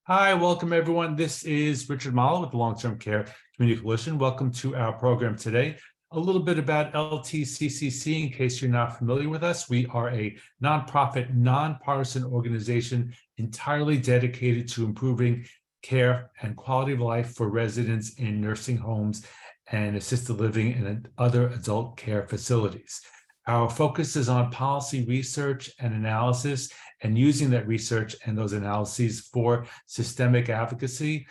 Hi, welcome everyone. This is Richard Mala with the Long-Term Care Community Coalition. Welcome to our program today. A little bit about LTCCC in case you're not familiar with us. We are a nonprofit, nonpartisan organization entirely dedicated to improving care and quality of life for residents in nursing homes and assisted living and other adult care facilities. Our focus is on policy research and analysis and using that research and those analyses for systemic advocacy.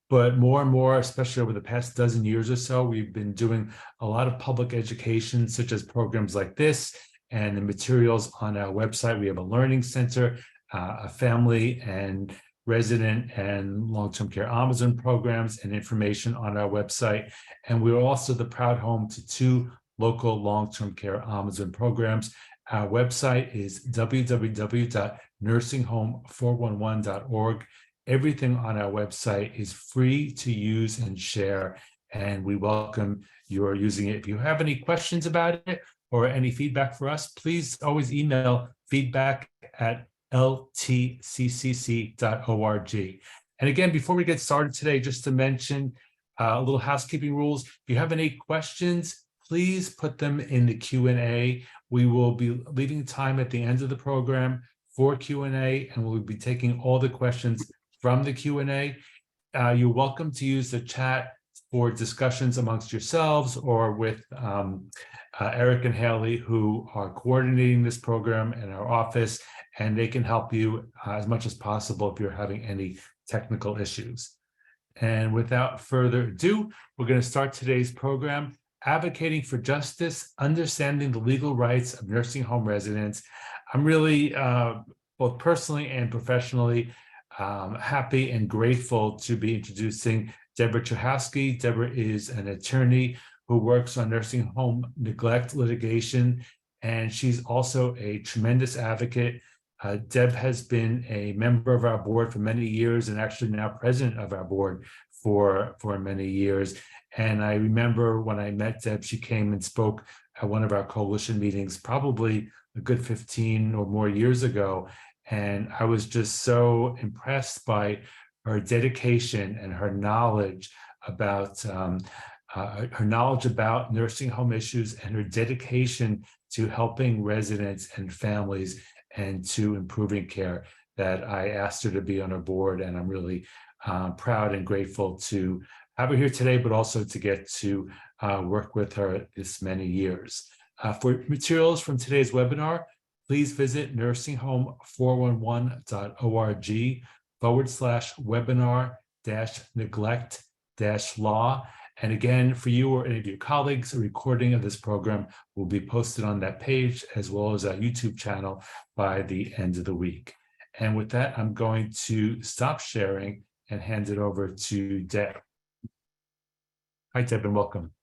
But more and more, especially over the past dozen years or so, we've been doing a lot of public education, such as programs like this and the materials on our website. We have a learning center, a family and resident and long-term care Amazon programs and information on our website. And we're also the proud home to two local long-term care Amazon programs. Our website is www.nursinghome411.org. Everything on our website is free to use and share, and we welcome your using it. If you have any questions about it or any feedback for us, please always email feedback@ltccc.org. And again, before we get started today, just to mention a little housekeeping rules. If you have any questions, please put them in the Q&A. We will be leaving time at the end of the program for Q&A, and we'll be taking all the questions from the Q&A. You're welcome to use the chat for discussions amongst yourselves or with Eric and Haley, who are coordinating this program in our office, and they can help you as much as possible if you're having any technical issues. And without further ado, we're going to start today's program, Advocating for Justice, Understanding the Legal Rights of Nursing Home Residents. I'm really, both personally and professionally, happy and grateful to be introducing Deborah Chehowski. Deborah is an attorney who works on nursing home neglect litigation, and she's also a tremendous advocate. Deb has been a member of our board for many years and actually now president of our board for many years. And I remember when I met Deb, she came and spoke at one of our coalition meetings, probably a good 15 or more years ago. And I was just so impressed by her dedication and her knowledge about nursing home issues and her dedication to helping residents and families and to improving care, that I asked her to be on our board. And I'm really proud and grateful to have her here today, but also to get to work with her this many years. For materials from today's webinar, please visit nursinghome411.org/webinar-neglect-law. And again, for you or any of your colleagues, a recording of this program will be posted on that page, as well as our YouTube channel by the end of the week. And with that, I'm going to stop sharing and hand it over to Deb. Hi, Deb, and welcome.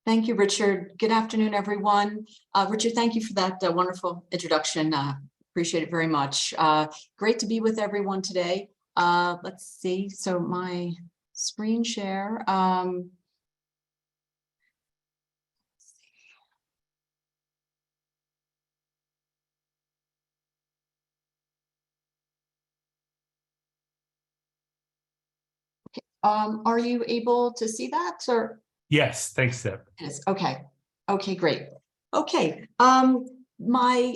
Thank you, Richard. Good afternoon, everyone. Richard, thank you for that wonderful introduction. Appreciate it very much. Great to be with everyone today. Let's see. So my screen share. Are you able to see that, or? Yes, thanks, Deb. Yes. Okay. Okay, great. Okay. My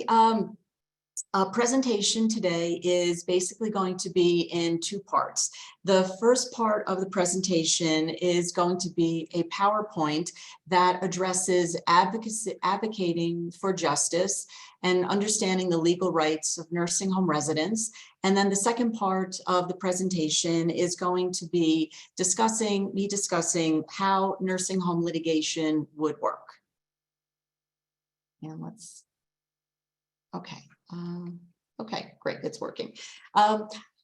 presentation today is basically going to be in two parts. The first part of the presentation is going to be a PowerPoint that addresses advocating for justice and understanding the legal rights of nursing home residents. And then the second part of the presentation is going to be discussing how nursing home litigation would work. And let's, okay. Okay, great, it's working.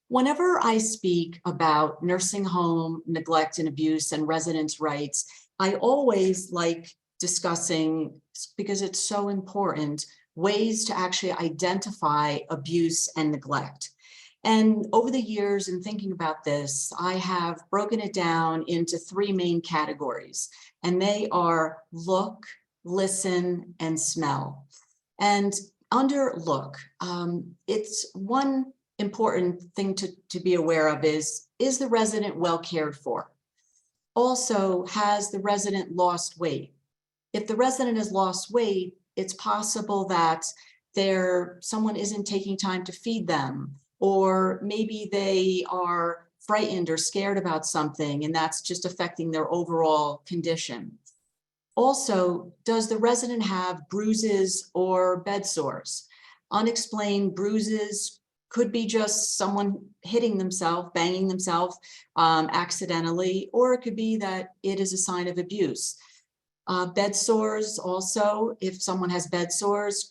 Whenever I speak about nursing home neglect and abuse and residents' rights, I always like discussing, because it's so important, ways to actually identify abuse and neglect. And over the years in thinking about this, I have broken it down into three main categories, and they are look, listen, and smell. And under look, it's one important thing to be aware of is the resident well cared for? Also, has the resident lost weight? If the resident has lost weight, it's possible that someone isn't taking time to feed them, or maybe they are frightened or scared about something, and that's just affecting their overall condition. Also, does the resident have bruises or bed sores? Unexplained bruises could be just someone hitting themselves, banging themselves accidentally, or it could be that it is a sign of abuse. Bed sores also, if someone has bed sores,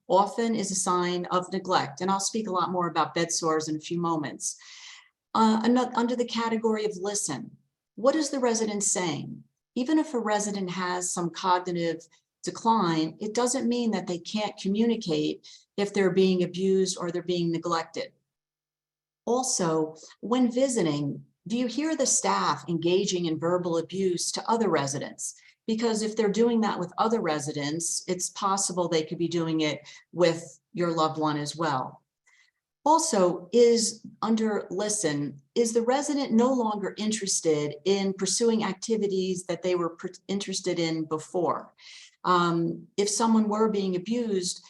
often is a sign of neglect. And I'll speak a lot more about bed sores in a few moments. Under the category of listen, what is the resident saying? Even if a resident has some cognitive decline, it doesn't mean that they can't communicate if they're being abused or they're being neglected. Also, when visiting, do you hear the staff engaging in verbal abuse to other residents? Because if they're doing that with other residents, it's possible they could be doing it with your loved one as well. Also, under listen, is the resident no longer interested in pursuing activities that they were interested in before? If someone were being abused,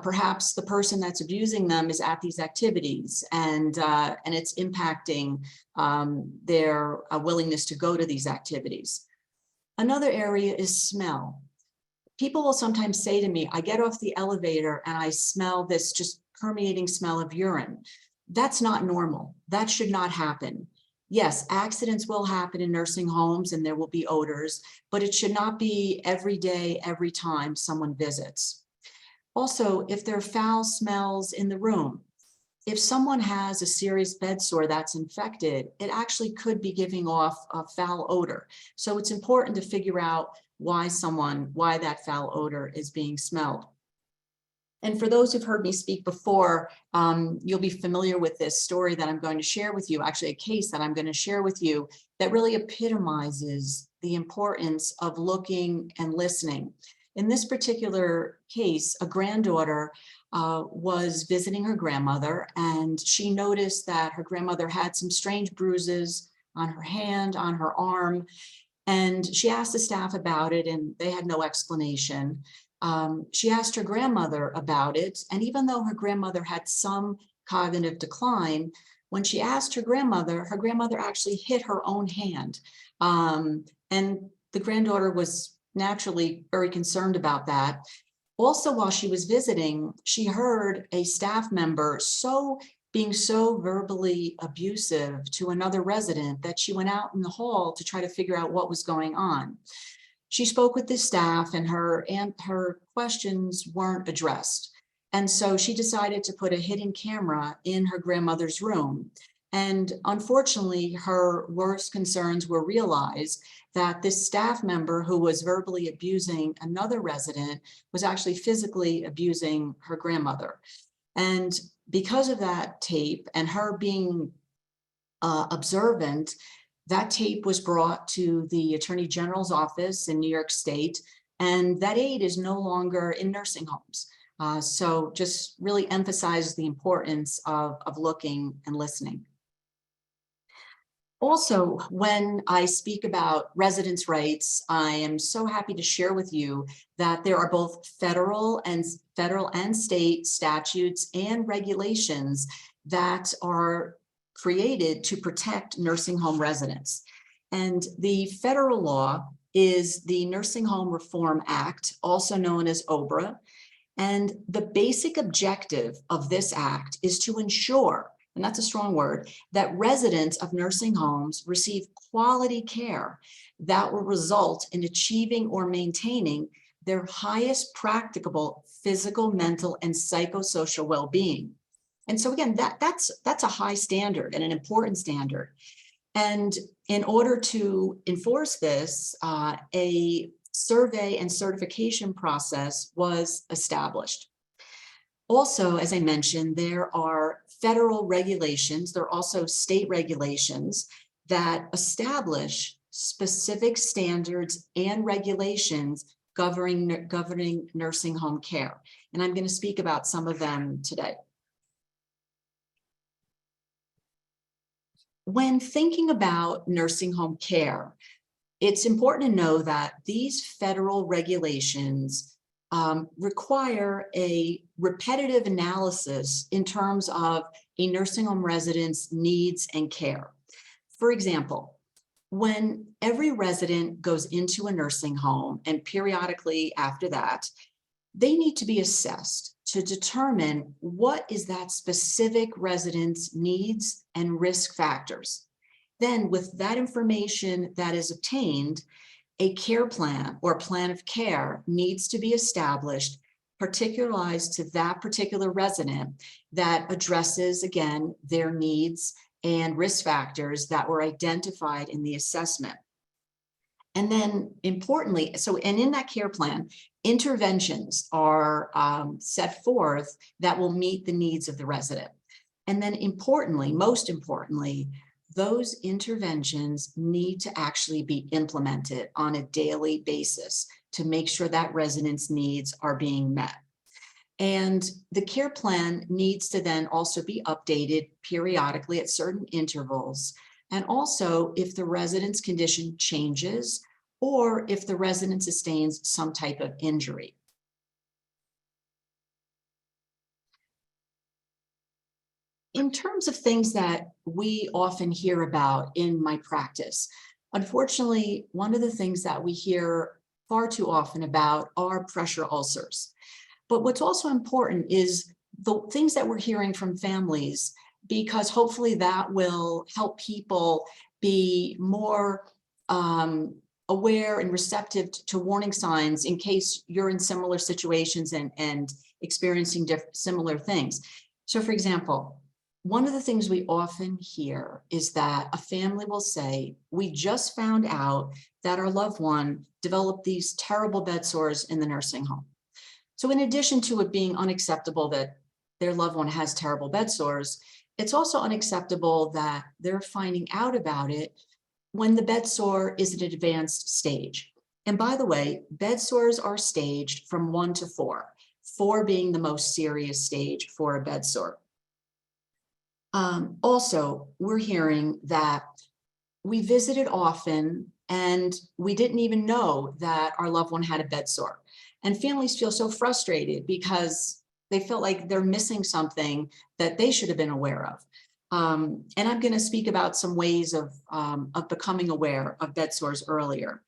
perhaps the person that's abusing them is at these activities, and it's impacting their willingness to go to these activities. Another area is smell. People will sometimes say to me, I get off the elevator and I smell this just permeating smell of urine. That's not normal. That should not happen. Yes, accidents will happen in nursing homes and there will be odors, but it should not be every day, every time someone visits. Also, if there are foul smells in the room, if someone has a serious bed sore that's infected, it actually could be giving off a foul odor. So it's important to figure out why that foul odor is being smelled. And for those who've heard me speak before, you'll be familiar with this story that I'm going to share with you, actually a case that I'm going to share with you that really epitomizes the importance of looking and listening. In this particular case, a granddaughter was visiting her grandmother, and she noticed that her grandmother had some strange bruises on her hand, on her arm, and she asked the staff about it, and they had no explanation. She asked her grandmother about it, and even though her grandmother had some cognitive decline, when she asked her grandmother actually hit her own hand. And the granddaughter was naturally very concerned about that. Also, while she was visiting, she heard a staff member being so verbally abusive to another resident that she went out in the hall to try to figure out what was going on. She spoke with the staff, and her questions weren't addressed. And so she decided to put a hidden camera in her grandmother's room. And unfortunately, her worst concerns were realized that this staff member who was verbally abusing another resident was actually physically abusing her grandmother. And because of that tape and her being observant, that tape was brought to the Attorney General's office in New York State, and that aid is no longer in nursing homes. So just really emphasizes the importance of looking and listening. Also, when I speak about residents' rights, I am so happy to share with you that there are both federal and state statutes and regulations that are created to protect nursing home residents. And the federal law is the Nursing Home Reform Act, also known as OBRA. And the basic objective of this act is to ensure, and that's a strong word, that residents of nursing homes receive quality care that will result in achieving or maintaining their highest practicable physical, mental, and psychosocial well-being. And so again, that's a high standard and an important standard. And in order to enforce this, a survey and certification process was established. Also, as I mentioned, there are federal regulations. There are also state regulations that establish specific standards and regulations governing nursing home care. And I'm going to speak about some of them today. When thinking about nursing home care, it's important to know that these federal regulations require a repetitive analysis in terms of a nursing home resident's needs and care. For example, when every resident goes into a nursing home and periodically after that, they need to be assessed to determine what is that specific resident's needs and risk factors. Then with that information that is obtained, a care plan or plan of care needs to be established, particularized to that particular resident, that addresses, again, their needs and risk factors that were identified in the assessment. And then importantly, and in that care plan, interventions are set forth that will meet the needs of the resident. And then importantly, most importantly, those interventions need to actually be implemented on a daily basis to make sure that residents' needs are being met. And the care plan needs to then also be updated periodically at certain intervals. And also if the resident's condition changes or if the resident sustains some type of injury. In terms of things that we often hear about in my practice, unfortunately, one of the things that we hear far too often about are pressure ulcers. But what's also important is the things that we're hearing from families, because hopefully that will help people be more aware and receptive to warning signs in case you're in similar situations and experiencing similar things. So for example, one of the things we often hear is that a family will say, we just found out that our loved one developed these terrible bed sores in the nursing home. So in addition to it being unacceptable that their loved one has terrible bed sores, it's also unacceptable that they're finding out about it when the bed sore is at an advanced stage. And by the way, bed sores are staged from 1 to 4, 4 being the most serious stage for a bed sore. Also, we're hearing that we visited often and we didn't even know that our loved one had a bed sore. And families feel so frustrated because they feel like they're missing something that they should have been aware of. And I'm going to speak about some ways of becoming aware of bed sores earlier.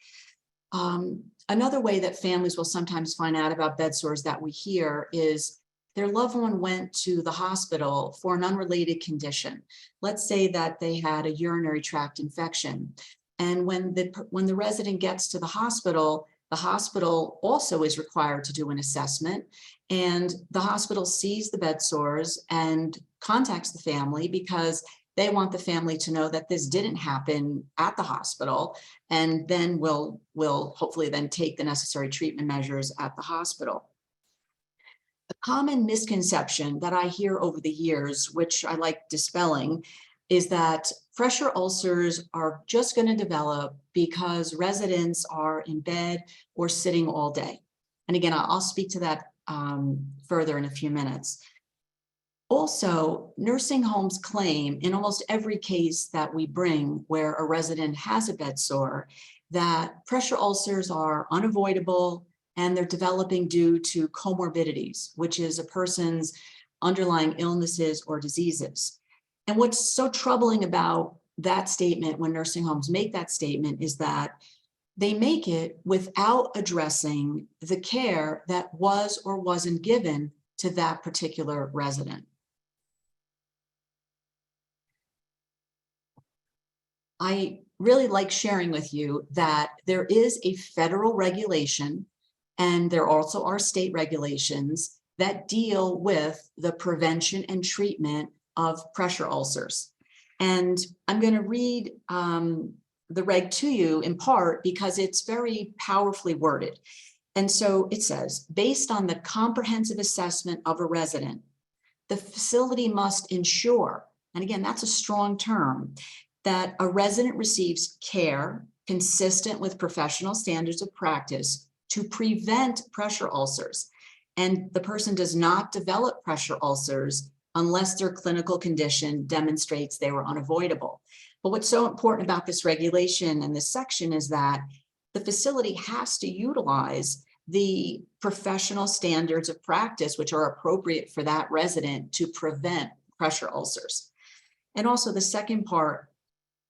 Another way that families will sometimes find out about bed sores that we hear is their loved one went to the hospital for an unrelated condition. Let's say that they had a urinary tract infection. And when the resident gets to the hospital also is required to do an assessment, and the hospital sees the bed sores and contacts the family because they want the family to know that this didn't happen at the hospital, and then will hopefully then take the necessary treatment measures at the hospital. A common misconception that I hear over the years, which I like dispelling, is that pressure ulcers are just going to develop because residents are in bed or sitting all day. And again, I'll speak to that further in a few minutes. Also, nursing homes claim in almost every case that we bring where a resident has a bed sore that pressure ulcers are unavoidable and they're developing due to comorbidities, which is a person's underlying illnesses or diseases. And what's so troubling about that statement when nursing homes make that statement is that they make it without addressing the care that was or wasn't given to that particular resident. I really like sharing with you that there is a federal regulation and there also are state regulations that deal with the prevention and treatment of pressure ulcers. And I'm going to read the reg to you in part because it's very powerfully worded. And so it says, based on the comprehensive assessment of a resident, the facility must ensure, and again, that's a strong term, that a resident receives care consistent with professional standards of practice to prevent pressure ulcers. And the person does not develop pressure ulcers unless their clinical condition demonstrates they were unavoidable. But what's so important about this regulation and this section is that the facility has to utilize the professional standards of practice, which are appropriate for that resident to prevent pressure ulcers. And also the second part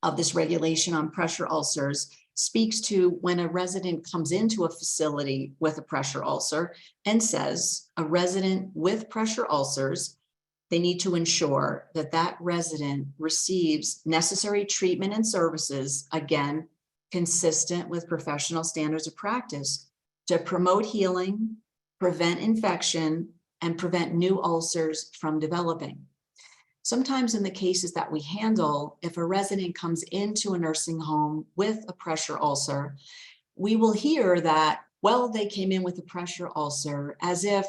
of this regulation on pressure ulcers speaks to when a resident comes into a facility with a pressure ulcer and says a resident with pressure ulcers, they need to ensure that that resident receives necessary treatment and services, again, consistent with professional standards of practice to promote healing, prevent infection, and prevent new ulcers from developing. Sometimes in the cases that we handle, if a resident comes into a nursing home with a pressure ulcer, we will hear that, well, they came in with a pressure ulcer, as if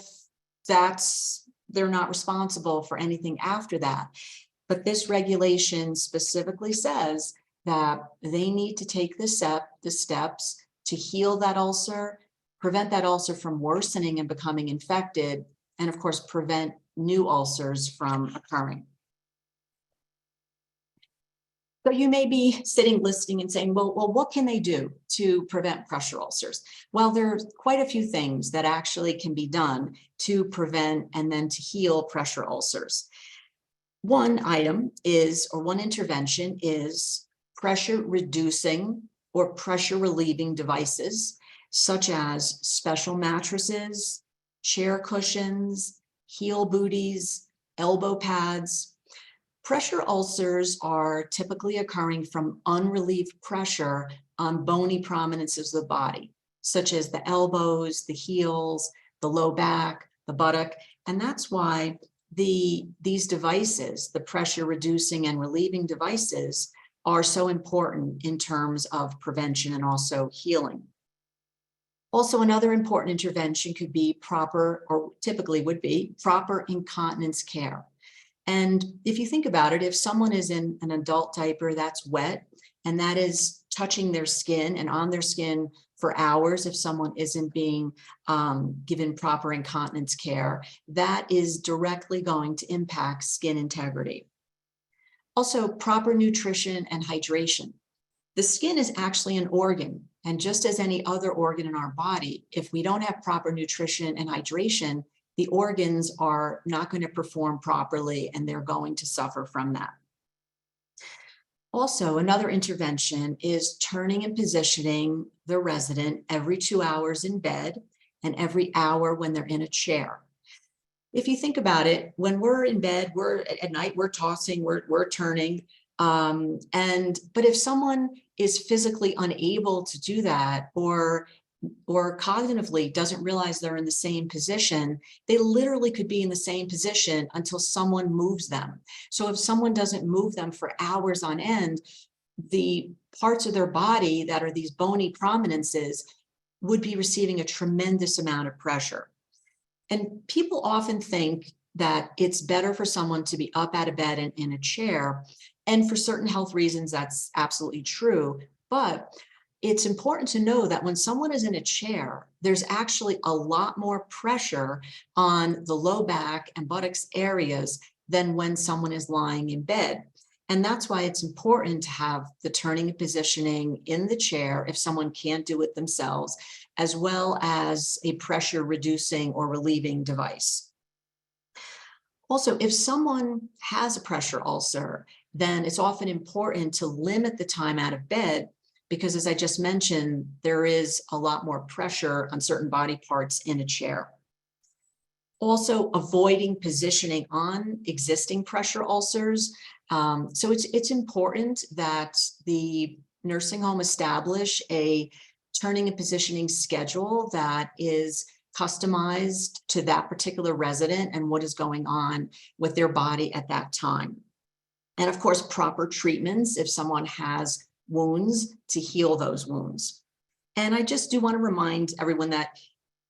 they're not responsible for anything after that. But this regulation specifically says that they need to take the steps to heal that ulcer, prevent that ulcer from worsening and becoming infected, and of course, prevent new ulcers from occurring. So you may be sitting listening and saying, well, what can they do to prevent pressure ulcers? Well, there's quite a few things that actually can be done to prevent and then to heal pressure ulcers. One item is, or one intervention is pressure reducing or pressure relieving devices, such as special mattresses, chair cushions, heel booties, elbow pads. Pressure ulcers are typically occurring from unrelieved pressure on bony prominences of the body, such as the elbows, the heels, the low back, the buttock. And that's why these devices, the pressure reducing and relieving devices, are so important in terms of prevention and also healing. Also, another important intervention could be proper, or typically would be, proper incontinence care. And if you think about it, if someone is in an adult diaper that's wet and that is touching their skin and on their skin for hours, if someone isn't being given proper incontinence care, that is directly going to impact skin integrity. Also, proper nutrition and hydration. The skin is actually an organ, and just as any other organ in our body, if we don't have proper nutrition and hydration, the organs are not going to perform properly and they're going to suffer from that. Also, another intervention is turning and positioning the resident every 2 hours in bed and every hour when they're in a chair. If you think about it, when we're in bed, at night, we're tossing, we're turning. But if someone is physically unable to do that, or cognitively doesn't realize they're in the same position, they literally could be in the same position until someone moves them. So if someone doesn't move them for hours on end, the parts of their body that are these bony prominences would be receiving a tremendous amount of pressure. And people often think that it's better for someone to be up out of bed and in a chair. And for certain health reasons, that's absolutely true. But it's important to know that when someone is in a chair, there's actually a lot more pressure on the low back and buttocks areas than when someone is lying in bed. And that's why it's important to have the turning and positioning in the chair if someone can't do it themselves, as well as a pressure reducing or relieving device. Also, if someone has a pressure ulcer, then it's often important to limit the time out of bed, because as I just mentioned, there is a lot more pressure on certain body parts in a chair. Also, avoiding positioning on existing pressure ulcers. So it's important that the nursing home establish a turning and positioning schedule that is customized to that particular resident and what is going on with their body at that time. And of course, proper treatments if someone has wounds, to heal those wounds. And I just do want to remind everyone that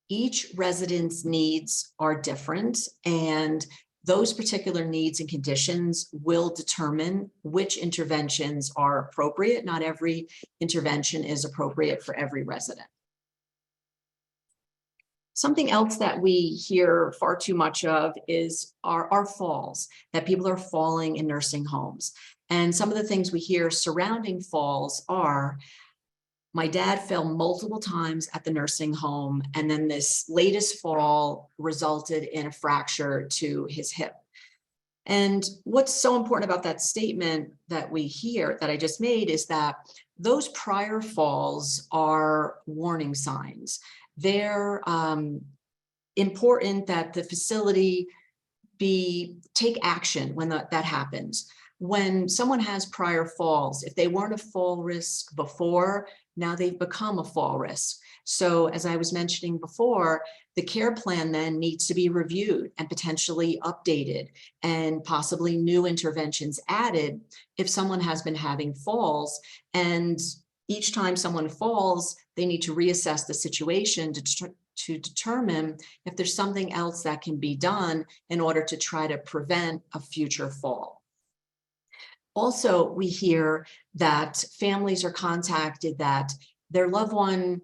each resident's needs are different, and those particular needs and conditions will determine which interventions are appropriate. Not every intervention is appropriate for every resident. Something else that we hear far too much of is our falls, that people are falling in nursing homes. And some of the things we hear surrounding falls are, my dad fell multiple times at the nursing home, and then this latest fall resulted in a fracture to his hip. And what's so important about that statement that we hear, that I just made, is that those prior falls are warning signs. They're important that the facility take action when that happens. When someone has prior falls, if they weren't a fall risk before, now they've become a fall risk. So as I was mentioning before, the care plan then needs to be reviewed and potentially updated, and possibly new interventions added if someone has been having falls. And each time someone falls, they need to reassess the situation to determine if there's something else that can be done in order to try to prevent a future fall. Also, we hear that families are contacted that their loved one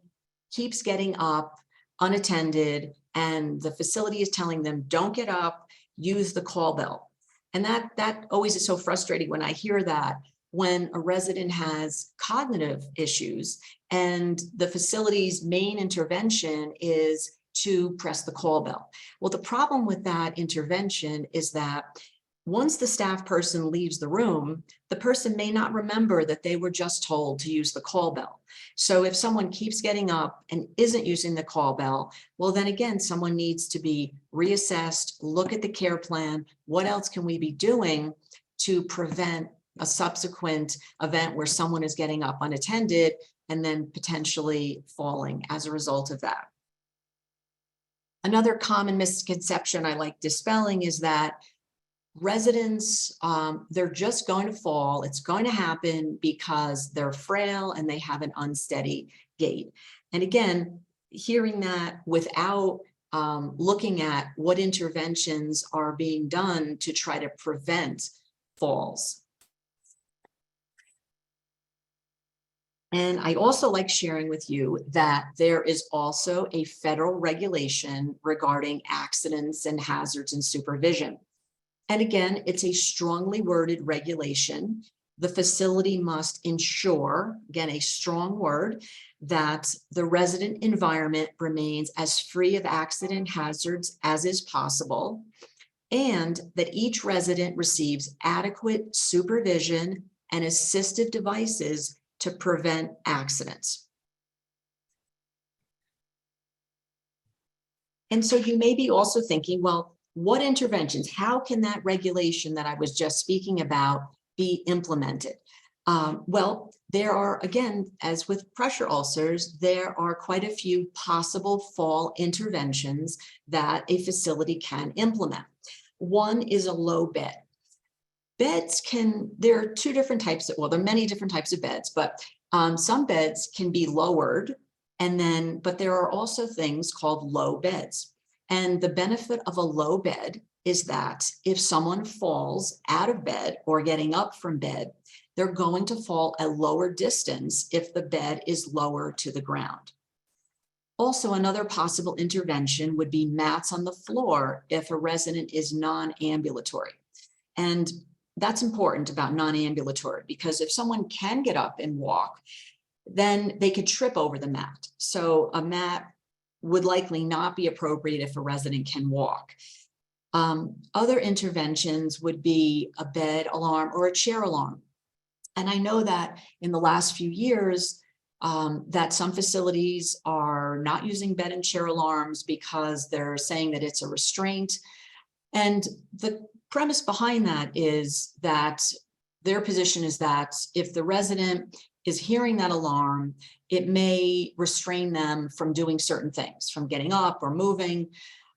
keeps getting up unattended, and the facility is telling them, don't get up, use the call bell. And that always is so frustrating when I hear that, when a resident has cognitive issues and the facility's main intervention is to press the call bell. Well, the problem with that intervention is that once the staff person leaves the room, the person may not remember that they were just told to use the call bell. So if someone keeps getting up and isn't using the call bell, well, then again, someone needs to be reassessed, look at the care plan. What else can we be doing to prevent a subsequent event where someone is getting up unattended and then potentially falling as a result of that? Another common misconception I like dispelling is that residents, they're just going to fall. It's going to happen because they're frail and they have an unsteady gait. And again, hearing that without looking at what interventions are being done to try to prevent falls. And I also like sharing with you that there is also a federal regulation regarding accidents and hazards and supervision. And again, it's a strongly worded regulation. The facility must ensure, again, a strong word, that the resident environment remains as free of accident hazards as is possible, and that each resident receives adequate supervision and assistive devices to prevent accidents. And so you may be also thinking, well, what interventions, how can that regulation that I was just speaking about be implemented? Well, there are, again, as with pressure ulcers, there are quite a few possible fall interventions that a facility can implement. One is a low bed. Beds there are two different types of, well, there are many different types of beds, but some beds can be lowered, but there are also things called low beds. And the benefit of a low bed is that if someone falls out of bed or getting up from bed, they're going to fall a lower distance if the bed is lower to the ground. Also, another possible intervention would be mats on the floor if a resident is non-ambulatory. And that's important about non-ambulatory, because if someone can get up and walk, then they could trip over the mat. So a mat would likely not be appropriate if a resident can walk. Other interventions would be a bed alarm or a chair alarm. And I know that in the last few years, that some facilities are not using bed and chair alarms because they're saying that it's a restraint. And the premise behind that is that their position is that if the resident is hearing that alarm, it may restrain them from doing certain things, from getting up or moving.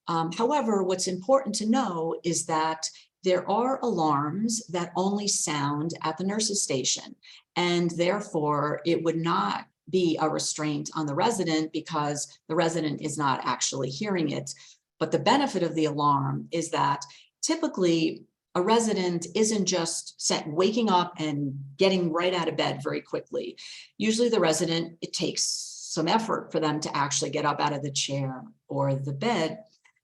However, what's important to know is that there are alarms that only sound at the nurse's station, and therefore it would not be a restraint on the resident because the resident is not actually hearing it. But the benefit of the alarm is that typically a resident isn't just waking up and getting right out of bed very quickly. Usually the resident, it takes some effort for them to actually get up out of the chair or the bed.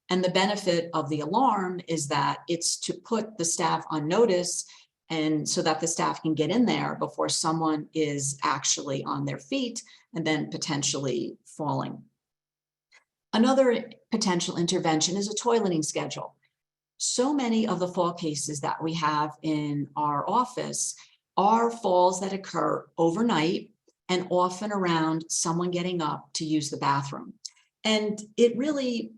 And the benefit of the alarm is that it's to put the staff on notice, and so that the staff can get in there before someone is actually on their feet and then potentially falling. Another potential intervention is a toileting schedule. So many of the fall cases that we have in our office are falls that occur overnight and often around someone getting up to use the bathroom. And it really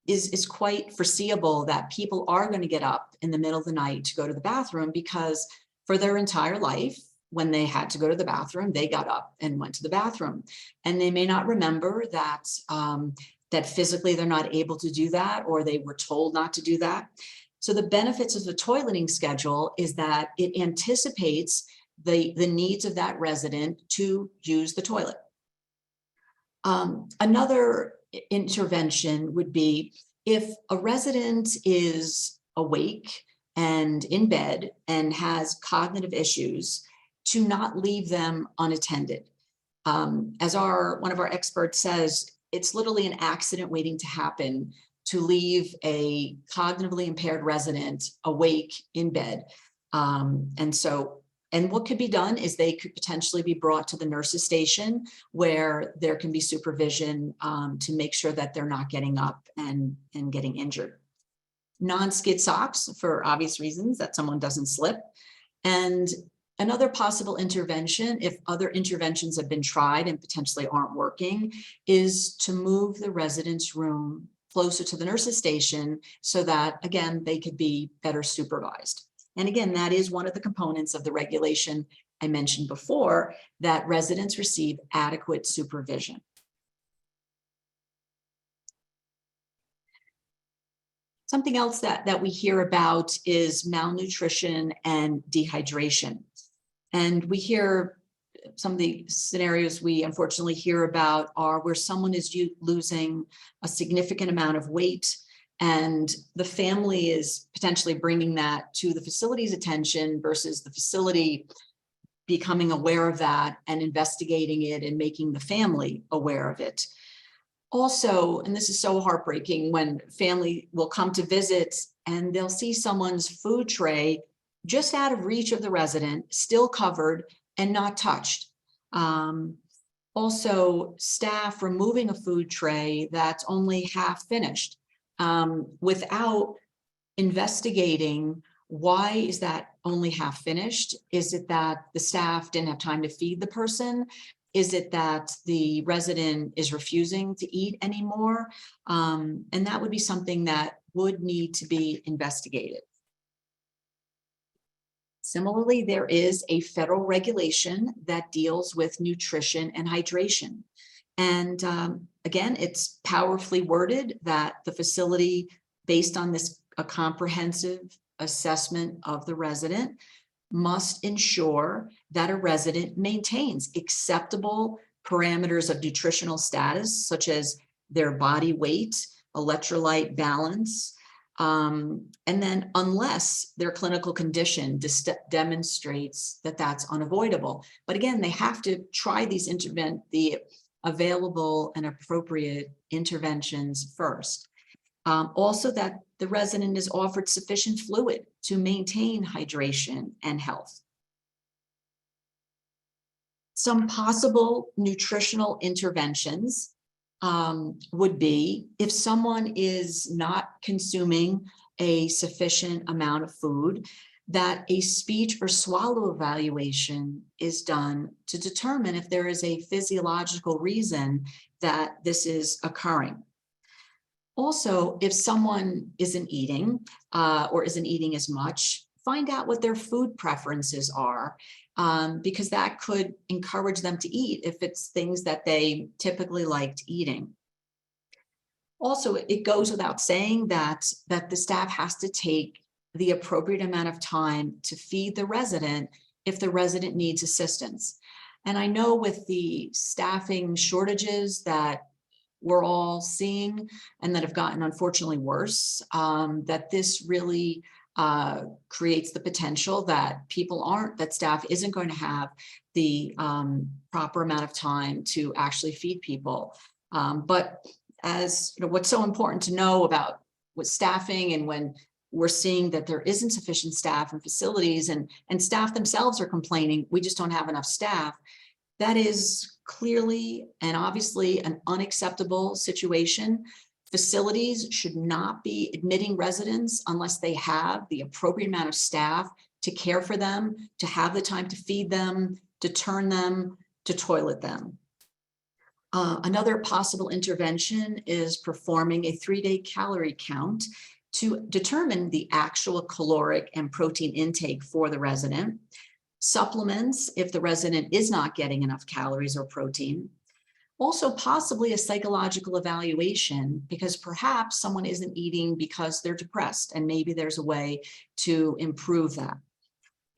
is quite foreseeable that people are going to get up in the middle of the night to go to the bathroom, because for their entire life, when they had to go to the bathroom, they got up and went to the bathroom. And they may not remember that, that physically they're not able to do that, or they were told not to do that. So the benefits of the toileting schedule is that it anticipates the needs of that resident to use the toilet. Another intervention would be if a resident is awake and in bed and has cognitive issues, to not leave them unattended. As one of our experts says, it's literally an accident waiting to happen to leave a cognitively impaired resident awake in bed. And what could be done is they could potentially be brought to the nurse's station, where there can be supervision to make sure that they're not getting up and getting injured. Non-skid socks, for obvious reasons, that someone doesn't slip. And another possible intervention, if other interventions have been tried and potentially aren't working, is to move the resident's room closer to the nurse's station so that, again, they could be better supervised. And again, that is one of the components of the regulation I mentioned before, that residents receive adequate supervision. Something else that we hear about is malnutrition and dehydration. And we hear some of the scenarios we unfortunately hear about are where someone is losing a significant amount of weight, and the family is potentially bringing that to the facility's attention versus the facility becoming aware of that and investigating it and making the family aware of it. Also, and this is so heartbreaking, when family will come to visit and they'll see someone's food tray just out of reach of the resident, still covered and not touched. Also, staff removing a food tray that's only half finished without investigating why is that only half finished. Is it that the staff didn't have time to feed the person? Is it that the resident is refusing to eat anymore? And that would be something that would need to be investigated. Similarly, there is a federal regulation that deals with nutrition and hydration. And again, it's powerfully worded that the facility, based on a comprehensive assessment of the resident, must ensure that a resident maintains acceptable parameters of nutritional status, such as their body weight, electrolyte balance, and then unless their clinical condition demonstrates that that's unavoidable. But again, they have to try the available and appropriate interventions first. Also, that the resident is offered sufficient fluid to maintain hydration and health. Some possible nutritional interventions would be if someone is not consuming a sufficient amount of food, that a speech or swallow evaluation is done to determine if there is a physiological reason that this is occurring. Also, if someone isn't eating or isn't eating as much, find out what their food preferences are, because that could encourage them to eat if it's things that they typically liked eating. Also, it goes without saying that the staff has to take the appropriate amount of time to feed the resident if the resident needs assistance. And I know with the staffing shortages that we're all seeing and that have gotten unfortunately worse, that this really creates the potential that that staff isn't going to have the proper amount of time to actually feed people. But as you know, what's so important to know about with staffing, and when we're seeing that there isn't sufficient staff and facilities, and staff themselves are complaining, we just don't have enough staff. That is clearly and obviously an unacceptable situation. Facilities should not be admitting residents unless they have the appropriate amount of staff to care for them, to have the time to feed them, to turn them, to toilet them. Another possible intervention is performing a 3-day calorie count to determine the actual caloric and protein intake for the resident. Supplements if the resident is not getting enough calories or protein. Also possibly a psychological evaluation, because perhaps someone isn't eating because they're depressed, and maybe there's a way to improve that.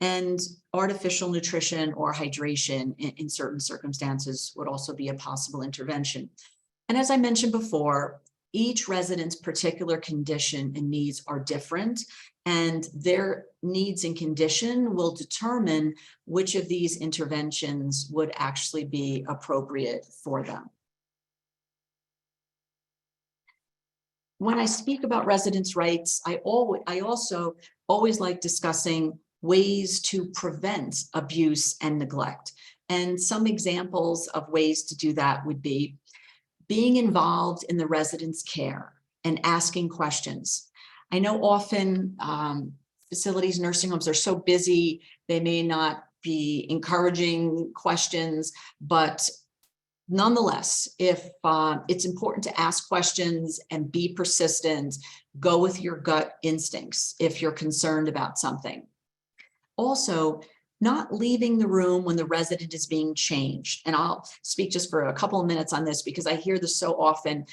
And artificial nutrition or hydration in certain circumstances would also be a possible intervention. And as I mentioned before, each resident's particular condition and needs are different, and their needs and condition will determine which of these interventions would actually be appropriate for them. When I speak about residents' rights, I also always like discussing ways to prevent abuse and neglect. And some examples of ways to do that would be being involved in the resident's care and asking questions. I know often facilities, nursing homes are so busy, they may not be encouraging questions, but nonetheless, if it's important to ask questions and be persistent, go with your gut instincts if you're concerned about something. Also, not leaving the room when the resident is being changed. And I'll speak just for a couple of minutes on this because I hear this so often.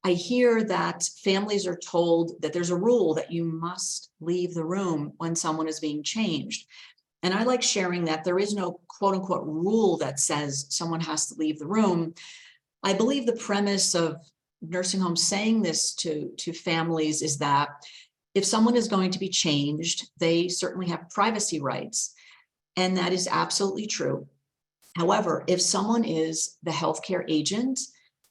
I hear that families are told that there's a rule that you must leave the room when someone is being changed. And I like sharing that there is no quote unquote rule that says someone has to leave the room. I believe the premise of nursing homes saying this to families is that if someone is going to be changed, they certainly have privacy rights. And that is absolutely true. However, if someone is the healthcare agent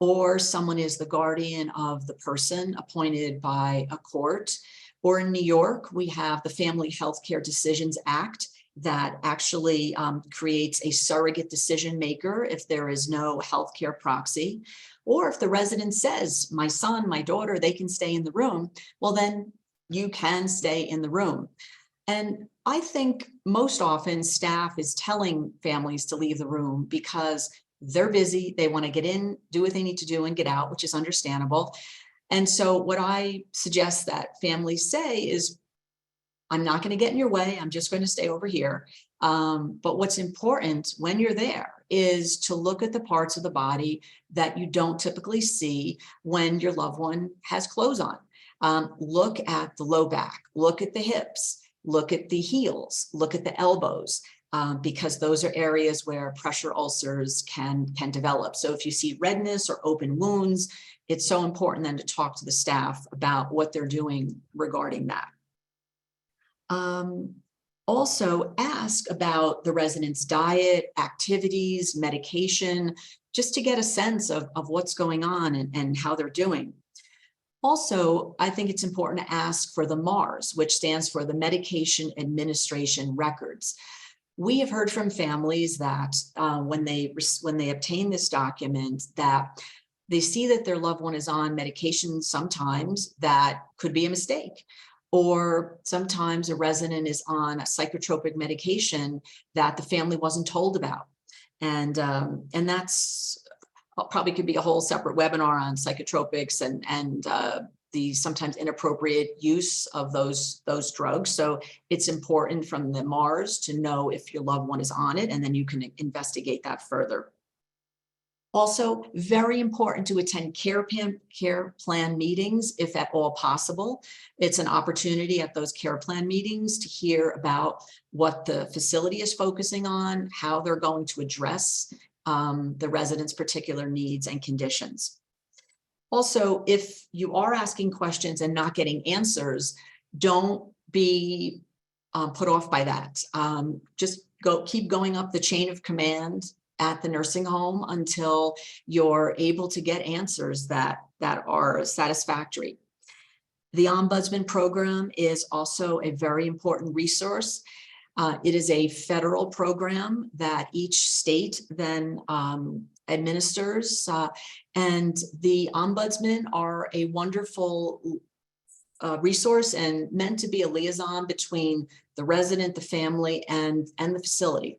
or someone is the guardian of the person appointed by a court, or in New York, we have the Family Healthcare Decisions Act that actually creates a surrogate decision maker if there is no healthcare proxy, or if the resident says, my son, my daughter, they can stay in the room, well, then you can stay in the room. And I think most often staff is telling families to leave the room because they're busy. They want to get in, do what they need to do and get out, which is understandable. And so what I suggest that families say is, I'm not going to get in your way. I'm just going to stay over here. But what's important when you're there is to look at the parts of the body that you don't typically see when your loved one has clothes on. Look at the low back, look at the hips, look at the heels, look at the elbows, because those are areas where pressure ulcers can develop. So if you see redness or open wounds, it's so important then to talk to the staff about what they're doing regarding that. Also ask about the resident's diet, activities, medication, just to get a sense of what's going on and how they're doing. Also, I think it's important to ask for the MARS, which stands for the Medication Administration Records. We have heard from families that when they obtain this document, that they see that their loved one is on medication sometimes that could be a mistake. Or sometimes a resident is on a psychotropic medication that the family wasn't told about. And that's probably could be a whole separate webinar on psychotropics and the sometimes inappropriate use of those drugs. So it's important from the MARS to know if your loved one is on it, and then you can investigate that further. Also, very important to attend care plan meetings if at all possible. It's an opportunity at those care plan meetings to hear about what the facility is focusing on, how they're going to address the residents' particular needs and conditions. Also, if you are asking questions and not getting answers, don't be put off by that. Just keep going up the chain of command at the nursing home until you're able to get answers that are satisfactory. The Ombudsman program is also a very important resource. It is a federal program that each state then administers, and the ombudsmen are a wonderful resource and meant to be a liaison between the resident, the family, and the facility.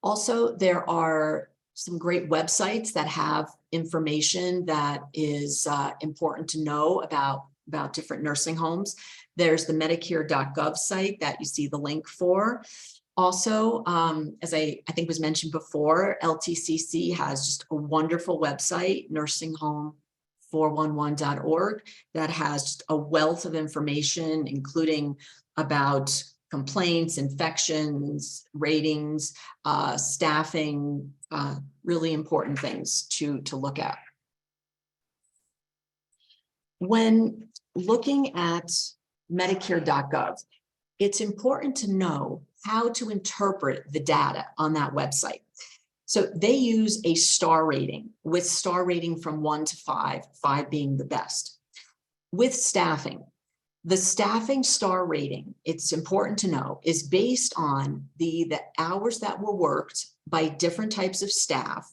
Also, there are some great websites that have information that is important to know about different nursing homes. There's the Medicare.gov site that you see the link for. Also, as I think was mentioned before, LTCC has just a wonderful website, nursingHome411.org, that has just a wealth of information, including about complaints, infections, ratings, staffing, really important things to look at. When looking at Medicare.gov, it's important to know how to interpret the data on that website. So they use a star rating, with star rating from 1 to 5, 5 being the best. With staffing, the staffing star rating, it's important to know, is based on the hours that were worked by different types of staff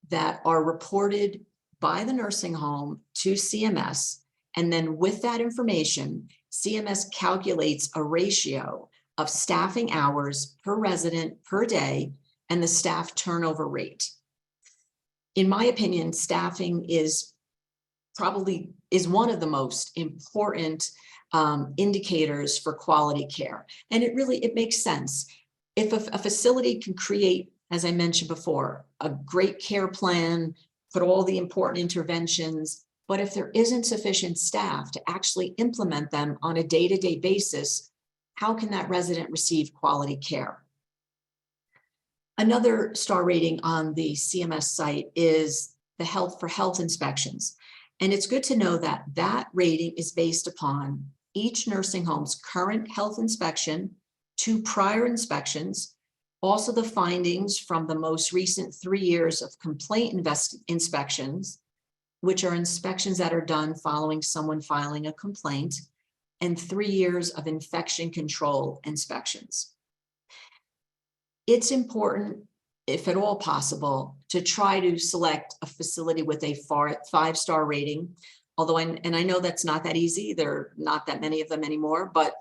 that are reported by the nursing home to CMS. And then with that information, CMS calculates a ratio of staffing hours per resident per day and the staff turnover rate. In my opinion, staffing is one of the most important indicators for quality care. And it makes sense. If a facility can create, as I mentioned before, a great care plan, put all the important interventions, but if there isn't sufficient staff to actually implement them on a day-to-day basis, how can that resident receive quality care? Another star rating on the CMS site is the health inspections. And it's good to know that that rating is based upon each nursing home's current health inspection, 2 prior inspections, also the findings from the most recent 3 years of complaint inspections, which are inspections that are done following someone filing a complaint, and 3 years of infection control inspections. It's important, if at all possible, to try to select a facility with a 5-star rating. Although, I know that's not that easy, there are not that many of them anymore, but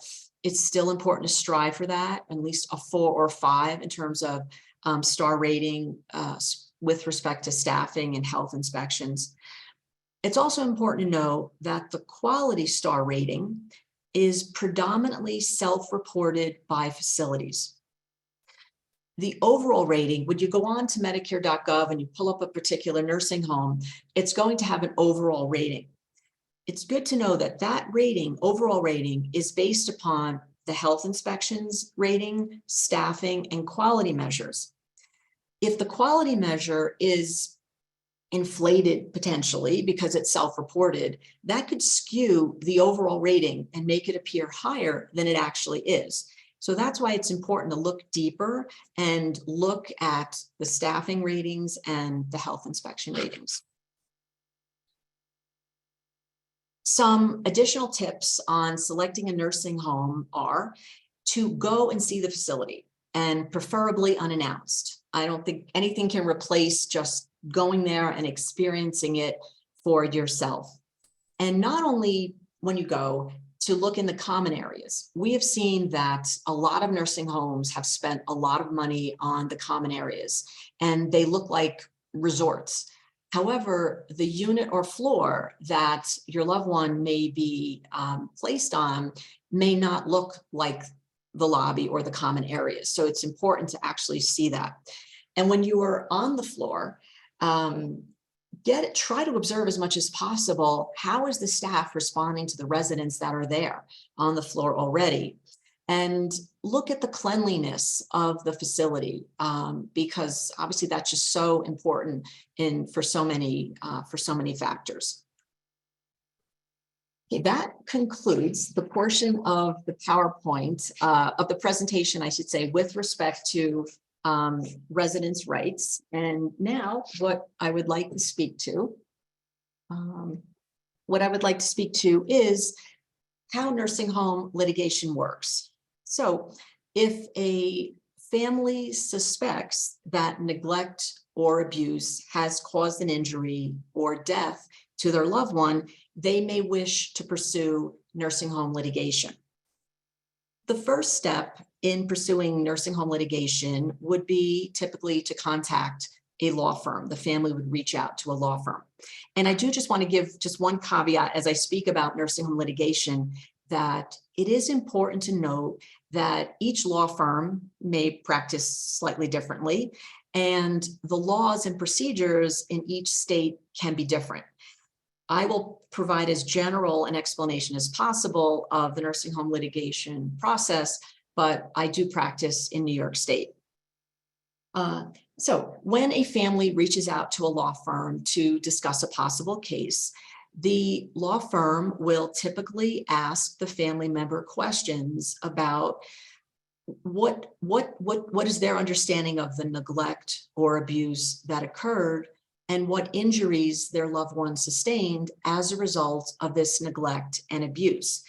it's still important to strive for that, at least a 4 or 5 in terms of star rating with respect to staffing and health inspections. It's also important to know that the quality star rating is predominantly self-reported by facilities. The overall rating, when you go on to Medicare.gov and you pull up a particular nursing home, it's going to have an overall rating. It's good to know that that rating, overall rating, is based upon the health inspections rating, staffing, and quality measures. If the quality measure is inflated potentially because it's self-reported, that could skew the overall rating and make it appear higher than it actually is. So that's why it's important to look deeper and look at the staffing ratings and the health inspection ratings. Some additional tips on selecting a nursing home are to go and see the facility, and preferably unannounced. I don't think anything can replace just going there and experiencing it for yourself. And not only when you go, to look in the common areas. We have seen that a lot of nursing homes have spent a lot of money on the common areas, and they look like resorts. However, the unit or floor that your loved one may be placed on may not look like the lobby or the common areas. So it's important to actually see that. And when you are on the floor, try to observe as much as possible, how is the staff responding to the residents that are there on the floor already? And look at the cleanliness of the facility, because obviously that's just so important for so many factors. Okay, that concludes the portion of the PowerPoint, of the presentation, I should say, with respect to residents' rights. And now what I would like to speak to, is how nursing home litigation works. So if a family suspects that neglect or abuse has caused an injury or death to their loved one, they may wish to pursue nursing home litigation. The first step in pursuing nursing home litigation would be typically to contact a law firm. The family would reach out to a law firm. And I do just want to give just one caveat as I speak about nursing home litigation, that it is important to note that each law firm may practice slightly differently, and the laws and procedures in each state can be different. I will provide as general an explanation as possible of the nursing home litigation process, but I do practice in New York State. So when a family reaches out to a law firm to discuss a possible case, the law firm will typically ask the family member questions about what is their understanding of the neglect or abuse that occurred, and what injuries their loved one sustained as a result of this neglect and abuse.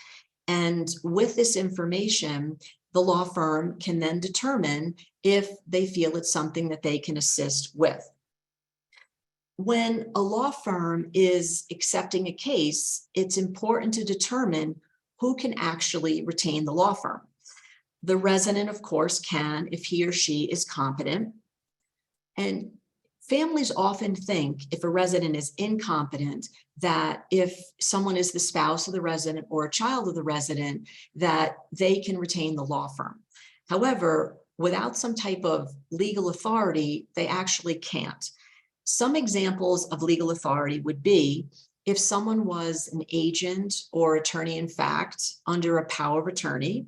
And with this information, the law firm can then determine if they feel it's something that they can assist with. When a law firm is accepting a case, it's important to determine who can actually retain the law firm. The resident, of course, can if he or she is competent. And families often think if a resident is incompetent, that if someone is the spouse of the resident or a child of the resident, that they can retain the law firm. However, without some type of legal authority, they actually can't. Some examples of legal authority would be if someone was an agent or attorney in fact under a power of attorney.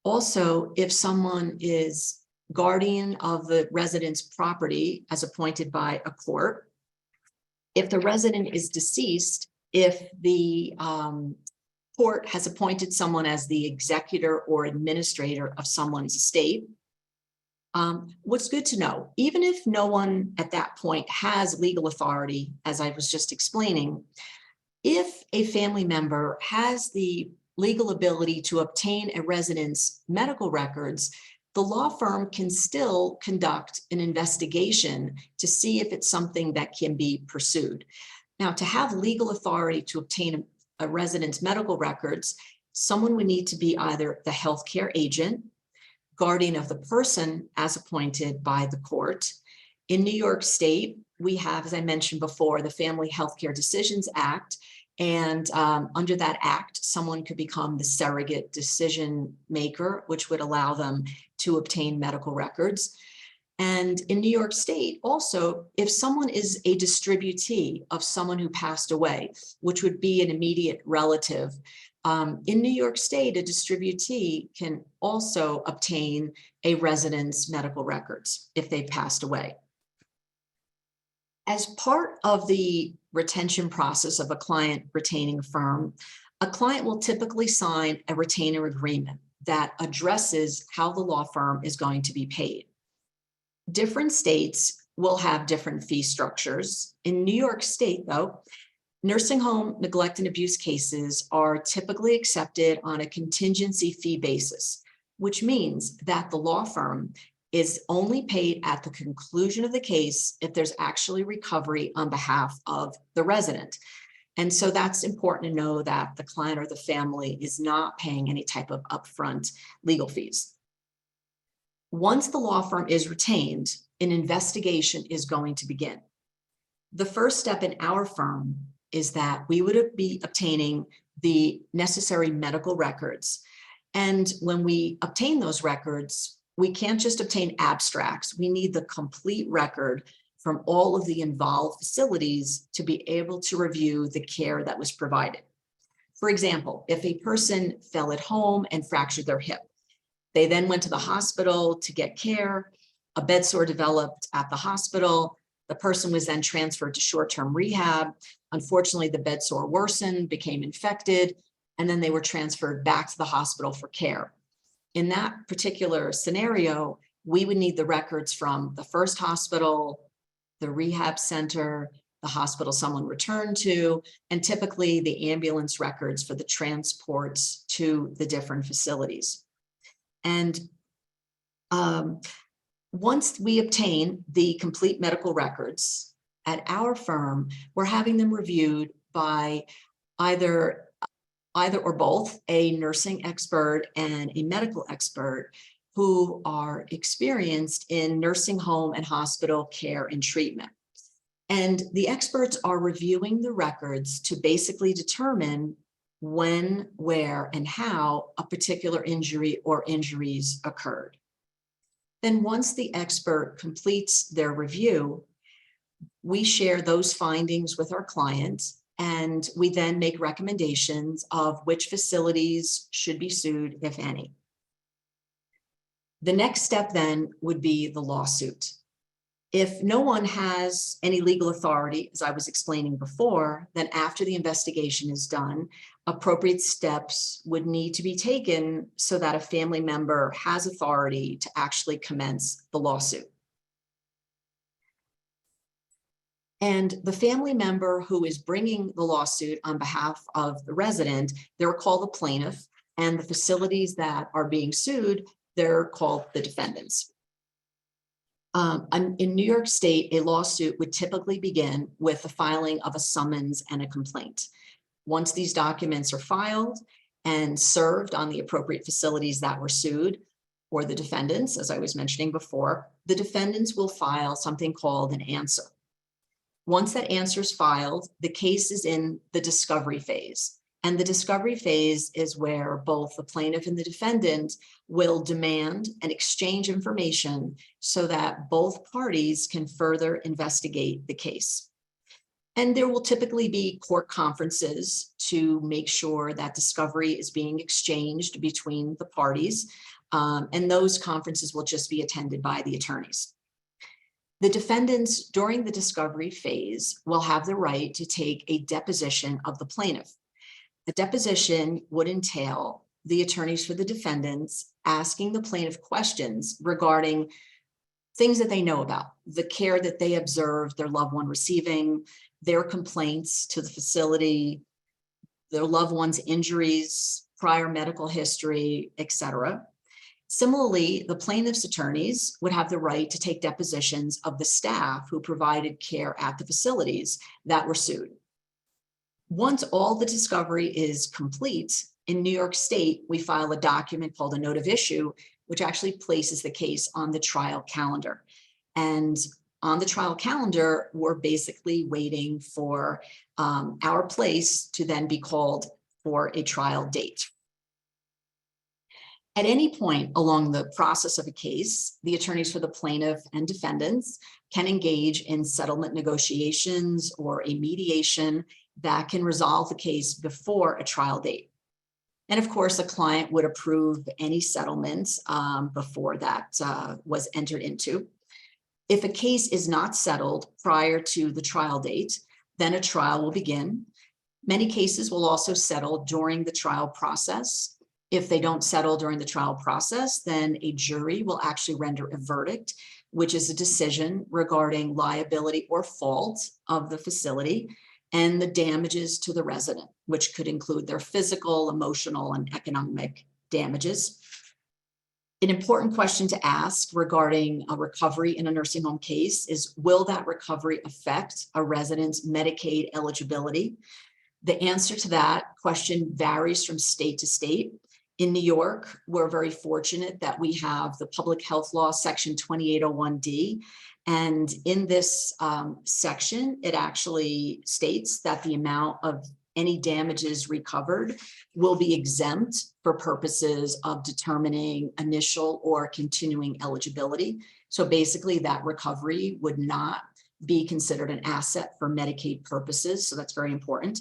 Also, if someone is guardian of the resident's property as appointed by a court. If the resident is deceased, if the court has appointed someone as the executor or administrator of someone's estate. What's good to know, even if no one at that point has legal authority, as I was just explaining, if a family member has the legal ability to obtain a resident's medical records, the law firm can still conduct an investigation to see if it's something that can be pursued. Now, to have legal authority to obtain a resident's medical records, someone would need to be either the healthcare agent, guardian of the person as appointed by the court. In New York State, we have, as I mentioned before, the Family Healthcare Decisions Act. And under that act, someone could become the surrogate decision maker, which would allow them to obtain medical records. And in New York State, also, if someone is a distributee of someone who passed away, which would be an immediate relative, in New York State, a distributee can also obtain a resident's medical records if they passed away. As part of the retention process of a client retaining a firm, a client will typically sign a retainer agreement that addresses how the law firm is going to be paid. Different states will have different fee structures. In New York State, though, nursing home neglect and abuse cases are typically accepted on a contingency fee basis, which means that the law firm is only paid at the conclusion of the case if there's actually recovery on behalf of the resident. And so that's important to know that the client or the family is not paying any type of upfront legal fees. Once the law firm is retained, an investigation is going to begin. The first step in our firm is that we would be obtaining the necessary medical records. And when we obtain those records, we can't just obtain abstracts. We need the complete record from all of the involved facilities to be able to review the care that was provided. For example, if a person fell at home and fractured their hip, they then went to the hospital to get care, a bed sore developed at the hospital, The person was then transferred to short-term rehab. Unfortunately, the bed sore worsened, became infected, and then they were transferred back to the hospital for care. In that particular scenario, we would need the records from the first hospital, the rehab center, the hospital someone returned to, and typically the ambulance records for the transports to the different facilities. And once we obtain the complete medical records at our firm, we're having them reviewed by either or both a nursing expert and a medical expert who are experienced in nursing home and hospital care and treatment. And the experts are reviewing the records to basically determine when, where, and how a particular injury or injuries occurred. Then once the expert completes their review, we share those findings with our client, and we then make recommendations of which facilities should be sued, if any. The next step then would be the lawsuit. If no one has any legal authority, as I was explaining before, then after the investigation is done, appropriate steps would need to be taken so that a family member has authority to actually commence the lawsuit. And the family member who is bringing the lawsuit on behalf of the resident, they're called the plaintiff, and the facilities that are being sued, they're called the defendants. In New York State, a lawsuit would typically begin with the filing of a summons and a complaint. Once these documents are filed and served on the appropriate facilities that were sued, or the defendants, as I was mentioning before, the defendants will file something called an answer. Once that answer is filed, the case is in the discovery phase. And the discovery phase is where both the plaintiff and the defendant will demand and exchange information so that both parties can further investigate the case. And there will typically be court conferences to make sure that discovery is being exchanged between the parties. And those conferences will just be attended by the attorneys. The defendants during the discovery phase will have the right to take a deposition of the plaintiff. The deposition would entail the attorneys for the defendants asking the plaintiff questions regarding things that they know about, the care that they observed their loved one receiving, their complaints to the facility, their loved one's injuries, prior medical history, etc. Similarly, the plaintiff's attorneys would have the right to take depositions of the staff who provided care at the facilities that were sued. Once all the discovery is complete, in New York State, we file a document called a note of issue, which actually places the case on the trial calendar. And on the trial calendar, we're basically waiting for our place to then be called for a trial date. At any point along the process of a case, the attorneys for the plaintiff and defendants can engage in settlement negotiations or a mediation that can resolve the case before a trial date. And of course, a client would approve any settlement before that was entered into. If a case is not settled prior to the trial date, then a trial will begin. Many cases will also settle during the trial process. If they don't settle during the trial process, then a jury will actually render a verdict, which is a decision regarding liability or fault of the facility and the damages to the resident, which could include their physical, emotional, and economic damages. An important question to ask regarding a recovery in a nursing home case is, will that recovery affect a resident's Medicaid eligibility? The answer to that question varies from state to state. In New York, we're very fortunate that we have the Public Health Law, Section 2801D. And in this section, it actually states that the amount of any damages recovered will be exempt for purposes of determining initial or continuing eligibility. So basically, that recovery would not be considered an asset for Medicaid purposes. So that's very important.